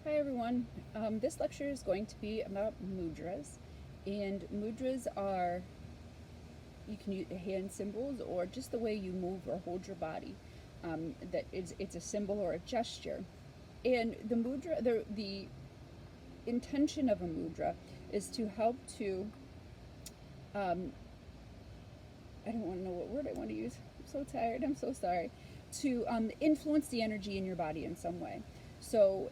Hi everyone. This lecture is going to be about mudras, and mudras are, you can use hand symbols or just the way you move or hold your body. It's a symbol or a gesture, and the mudra, the intention of a mudra is to help to, um, I don't want to know what word I want to use. I'm so tired. I'm so sorry. To influence the energy in your body in some way. So,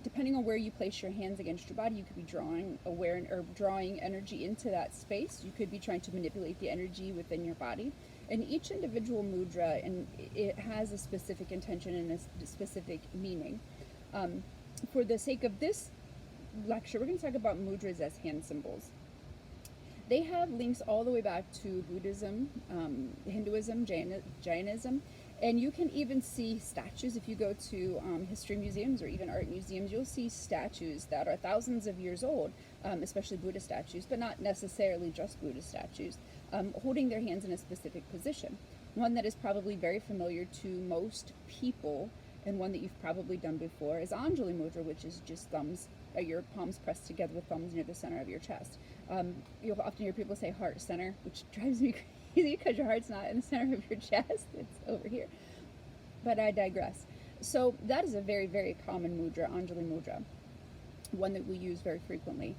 depending on where you place your hands against your body, you could be drawing aware or drawing energy into that space. You could be trying to manipulate the energy within your body. And each individual mudra, and it has a specific intention and a specific meaning. Um, for the sake of this lecture, we're going to talk about mudras as hand symbols. They have links all the way back to Buddhism, Hinduism, Jainism, and you can even see statues. If you go to history museums or even art museums, you'll see statues that are thousands of years old, especially Buddha statues, but not necessarily just Buddha statues, holding their hands in a specific position. One that is probably very familiar to most people and one that you've probably done before is Anjali Mudra, which is just thumbs, your palms pressed together with thumbs near the center of your chest. You'll often hear people say heart center, which drives me crazy because your heart's not in the center of your chest, it's over here. But I digress. So that is a very, very common mudra, Anjali Mudra, one that we use very frequently.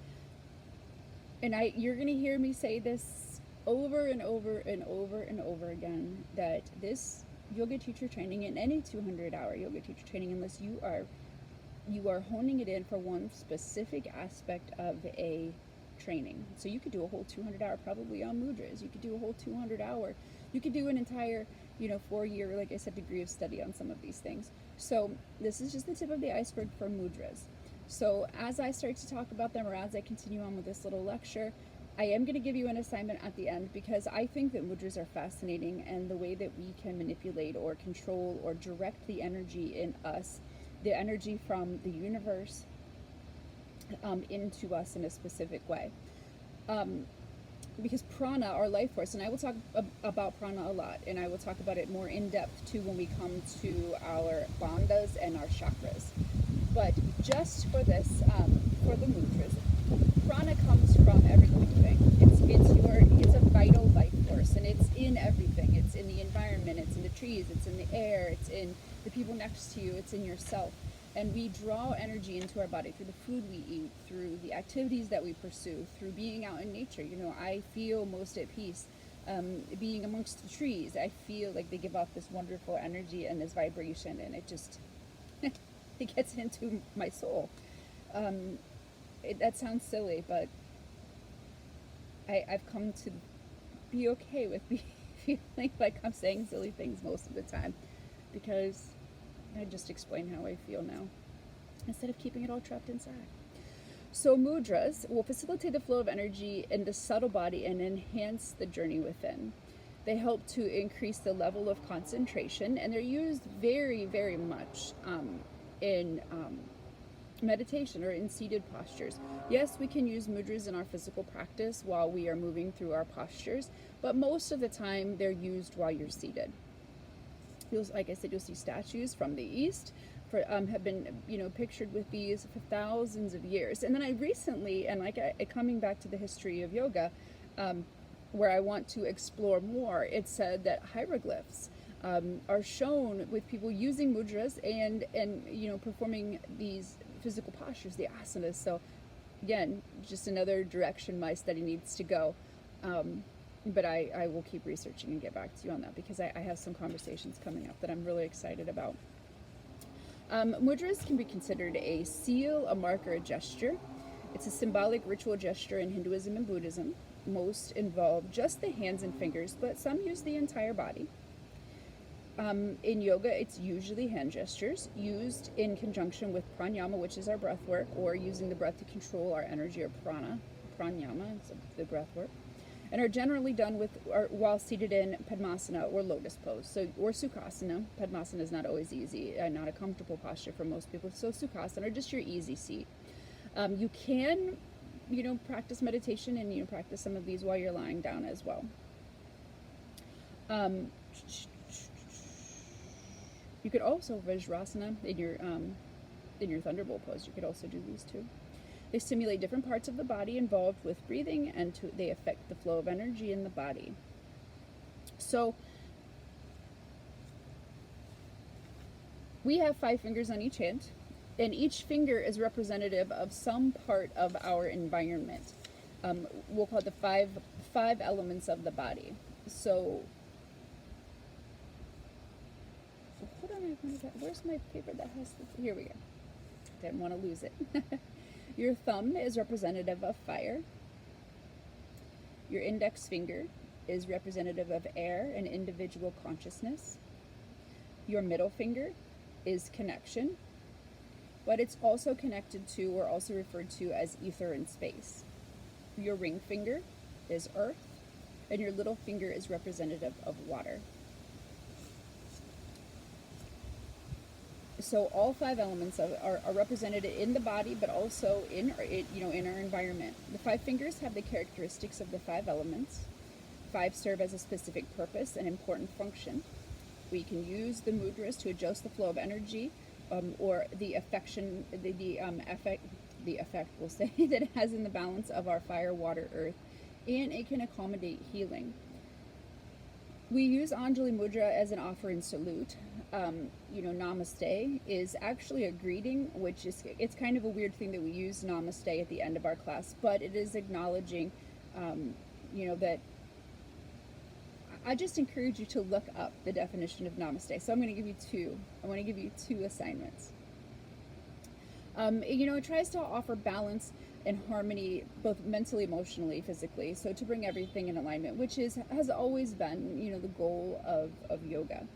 And you're going to hear me say this over and over and over and over again, that this yoga teacher training and any 200-hour yoga teacher training, unless you are honing it in for one specific aspect of a training. So you could do a whole 200-hour probably on mudras. You could do a whole 200-hour. You could do an entire, 4-year, like I said, degree of study on some of these things. So this is just the tip of the iceberg for mudras. So as I start to talk about them, or as I continue on with this little lecture, I am going to give you an assignment at the end, because I think that mudras are fascinating, and the way that we can manipulate or control or direct the energy in us, the energy from the universe, into us in a specific way. Because prana, our life force, and I will talk about prana a lot, and I will talk about it more in depth too when we come to our bandhas and our chakras. But just for this, for the mudras, prana comes from every living thing. It's a vital life force, and it's in everything. It's in the environment, it's in the trees, it's in the air, it's in the people next to you, it's in yourself. And we draw energy into our body through the food we eat, through the activities that we pursue, through being out in nature. I feel most at peace being amongst the trees. I feel like they give off this wonderful energy and this vibration, and it just it gets into my soul. That sounds silly, but I've come to be okay with feeling like I'm saying silly things most of the time, because I just explain how I feel now, instead of keeping it all trapped inside. So mudras will facilitate the flow of energy in the subtle body and enhance the journey within. They help to increase the level of concentration, and they're used very, very much in meditation or in seated postures. Yes, we can use mudras in our physical practice while we are moving through our postures, but most of the time they're used while you're seated. Like I said, you'll see statues from the East have been, pictured with these for thousands of years. And then I recently, and coming back to the history of yoga, where I want to explore more, it said that hieroglyphs are shown with people using mudras and performing these physical postures, the asanas. So again, just another direction my study needs to go. But I will keep researching and get back to you on that, because I have some conversations coming up that I'm really excited about. Mudras can be considered a seal, a mark, or a gesture. It's a symbolic ritual gesture in Hinduism and Buddhism. Most involve just the hands and fingers, but some use the entire body. In yoga, it's usually hand gestures used in conjunction with pranayama, which is our breath work, or using the breath to control our energy, or pranayama, it's the breath work, and are generally done while seated in Padmasana or lotus pose, or Sukhasana. Padmasana is not always easy, not a comfortable posture for most people, so Sukhasana, or just your easy seat. You can, practice meditation and practice some of these while you're lying down as well. You could also Vajrasana in your in your thunderbolt pose, you could also do these too. They stimulate different parts of the body involved with breathing, and they affect the flow of energy in the body. So we have 5 fingers on each hand, and each finger is representative of some part of our environment. We'll call it the five elements of the body. So hold on, where's my paper that has the, here we go. Didn't want to lose it. Your thumb is representative of fire. Your index finger is representative of air and individual consciousness. Your middle finger is connection, but it's also connected to, or also referred to as, ether and space. Your ring finger is earth, and your little finger is representative of water. So all 5 elements are represented in the body, but also in our environment. The 5 fingers have the characteristics of the 5 elements. 5 serve as a specific purpose and important function. We can use the mudras to adjust the flow of energy, or the effect we'll say that it has in the balance of our fire, water, earth, and it can accommodate healing. We use Anjali Mudra as an offer and salute. Namaste is actually a greeting, which is, it's kind of a weird thing that we use namaste at the end of our class, but it is acknowledging, that I just encourage you to look up the definition of namaste. So I'm going to give you 2. I want to give you 2 assignments. It tries to offer balance and harmony, both mentally, emotionally, physically. So to bring everything in alignment, which has always been, the goal of yoga.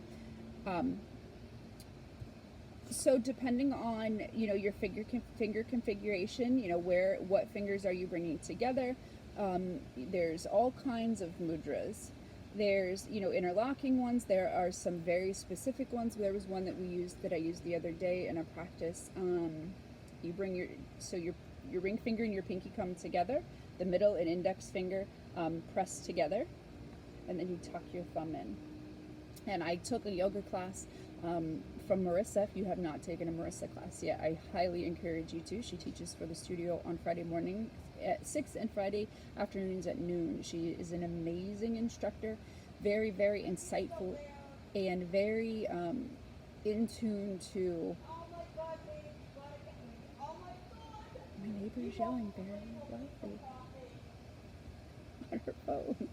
So depending on, your finger configuration, what fingers are you bringing together? There's all kinds of mudras. There's, interlocking ones. There are some very specific ones. There was one that I used the other day in a practice. You bring your ring finger and your pinky come together, the middle and index finger press together, and then you tuck your thumb in. And I took a yoga class from Marissa. If you have not taken a Marissa class yet, I highly encourage you to. She teaches for the studio on Friday morning at 6 and Friday afternoons at noon. She is an amazing instructor, very, very insightful, and very in tune to... My neighbor is yelling very loudly on her phone.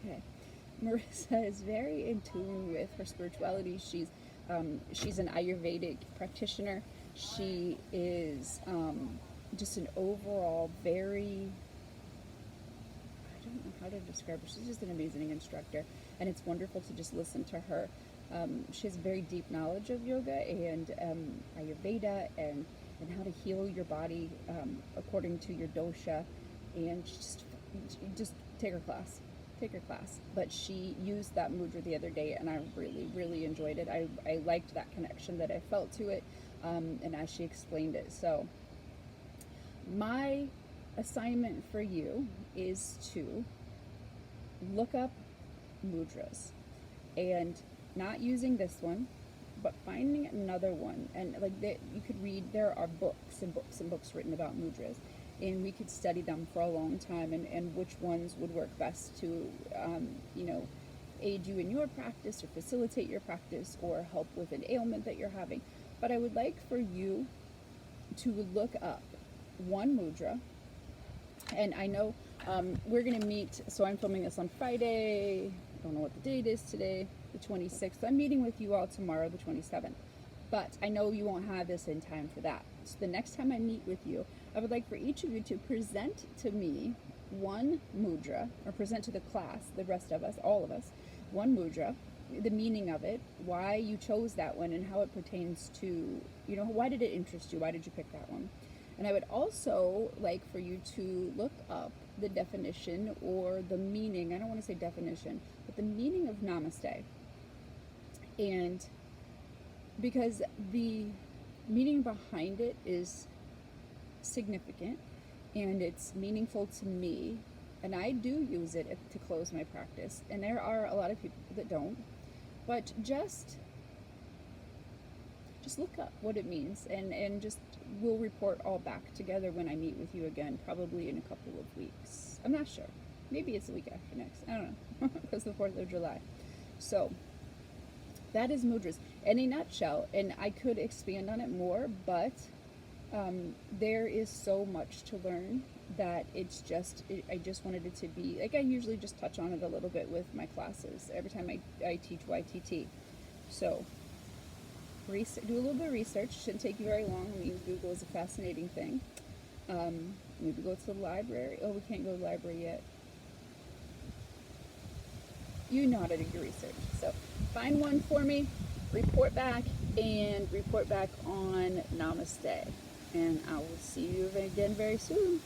Okay, Marissa is very in tune with her spirituality. She's an Ayurvedic practitioner. She is just an overall very, I don't know how to describe her. She's just an amazing instructor, and it's wonderful to just listen to her. She has very deep knowledge of yoga and Ayurveda and how to heal your body according to your dosha, and just take her class. But she used that mudra the other day, and I really, really enjoyed it. I liked that connection that I felt to it, and as she explained it. So my assignment for you is to look up mudras, and not using this one, but finding another one. And you could read, there are books and books and books written about mudras, and we could study them for a long time, and which ones would work best to aid you in your practice or facilitate your practice or help with an ailment that you're having. But I would like for you to look up one mudra. And I know we're going to meet, so I'm filming this on Friday. I don't know what the date is today, the 26th. I'm meeting with you all tomorrow, the 27th. But I know you won't have this in time for that. So the next time I meet with you, I would like for each of you to present to me one mudra, or present to the class, the rest of us, all of us, one mudra, the meaning of it, why you chose that one, and how it pertains to, why did it interest you? Why did you pick that one? And I would also like for you to look up the definition or the meaning, I don't want to say definition, but the meaning of namaste. And because the meaning behind it is significant and it's meaningful to me, and I do use it to close my practice, and there are a lot of people that don't. But just look up what it means, and just we'll report all back together when I meet with you again, probably in a couple of weeks. I'm not sure. Maybe it's the week after next. I don't know, because the 4th of July. So that is mudras in a nutshell, and I could expand on it more, but there is so much to learn that I just wanted it to be, like I usually just touch on it a little bit with my classes every time I teach YTT. So do a little bit of research. Shouldn't take you very long. I mean, Google is a fascinating thing. Maybe go to the library. Oh, we can't go to the library yet. You know how to do your research. So find one for me, report back, and report back on Namaste. And I will see you again very soon.